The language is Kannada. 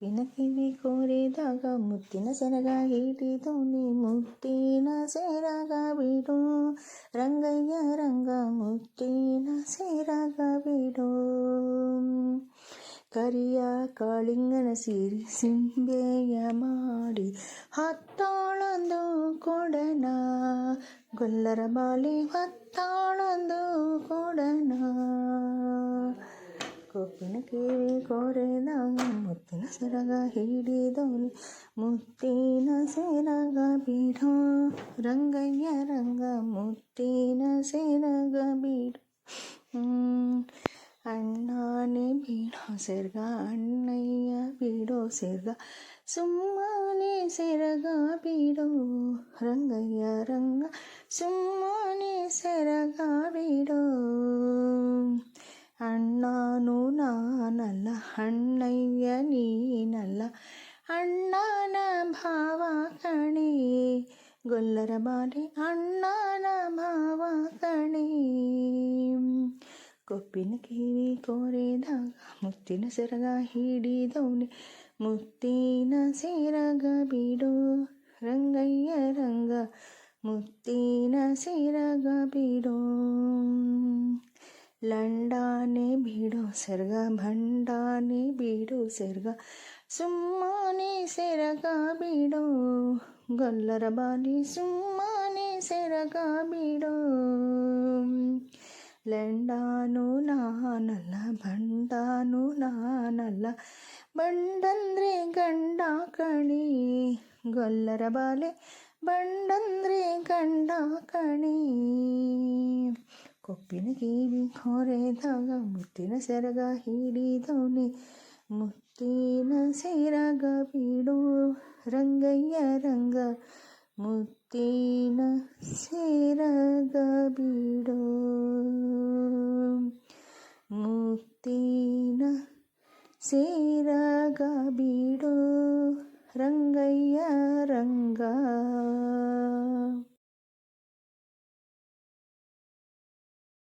ವಿನಕಿವಿ ಕೋರಿದಾಗ ಮುತ್ತಿನ ಸೆರಗ ಹಿಡಿದೋನಿ ಮುತ್ತಿನ ಸೆರಗ ಬಿಡು ರಂಗಯ್ಯ ರಂಗ ಮುತ್ತಿನ ಸೆರಗ ಬಿಡು. ಕರಿಯ ಕಾಳಿಂಗನ ಸೀರಿ ಸಿಂಬೆಯ ಮಾಡಿ ಹತ್ತಾಳಂದು ಕೊಡನ ಗೊಲ್ಲರ ಬಾಲಿ ಹತ್ತಾಳಂದು ಕೊಡನ. ಕೊಪ್ಪಿನ ಕಿವಿ ಕೋರೆದಾಗ ಮುತ್ತಿನ ಸೆರಗ ಹಿಡಿದೋನಿ ಮುತ್ತಿನ ಸೆರಗ ಬಿಡು ರಂಗಯ್ಯ ರಂಗ ಮುತ್ತಿನ ಸೆರಗ ಬಿಡು. ಅಣ್ಣನೇ ಬಿಡೋ ಸೆರಗ ಅಣ್ಣಯ್ಯ ಬಿಡೋ ಸೆರಗ ಸುಮ್ಮನೆ ಸೆರಗ ಬಿಡು ರಂಗಯ್ಯ ರಂಗ ಸುಮ್ಮನೆ ಸೆರಗ ಬಿಡು. ಅಣ್ಣನು ನಾನಲ್ಲ ಅಣ್ಣಯ್ಯ ನೀನಲ್ಲ ಅಣ್ಣನ ಭಾವ ಕಣೆ ಗೊಲ್ಲರ ಬಾಲೆ ಅಣ್ಣನ ಭಾವ ಕಣೆ. ಕೊಪ್ಪಿನ ಕಿವಿ ಕೋರೆದಾಗ ಮುತ್ತಿನ ಸೆರಗ ಹಿಡಿದೋನಿ ಮುತ್ತಿನ ಸೆರಗ ಬಿಡು ರಂಗಯ್ಯ ರಂಗ ಮುತ್ತಿನ ಸೆರಗ ಬಿಡು. ಲಂಡಾನೆ ಬಿಡೋ ಸೆರಗ ಭಂಡಾನೆ ಬಿಡು ಸೆರಗ ಸುಮ್ಮನೆ ಸೆರಗ ಬಿಡು ಗೊಲ್ಲರ ಬಾಲಿ ಸುಮ್ಮನೆ ಸೆರಗ ಬಿಡು. ಲಂಡಾನು ನಾನಲ್ಲ ಭಂಡಾನು ನಾನಲ್ಲ ಬಂಡಂದ್ರೆ ಗಂಡ ಕಣಿ ಗೊಲ್ಲರ ಬಾಲೆ ಬಂಡಂದ್ರೆ ಗಂಡ ಕಣಿ. ಕೊಪ್ಪಿನ ಕಿವಿ ಕೋರೆದಾಗ ಮುತ್ತಿನ ಸೆರಗ ಹಿಡಿದೋನಿ ಮುತ್ತಿನ ಸೆರಗ ಬಿಡು ರಂಗಯ್ಯ ರಂಗ ಮುತ್ತಿನ ಸೆರಗ ಬಿಡು ಮುತ್ತಿನ ಸೆರಗ ಬಿಡು ರಂಗಯ್ಯ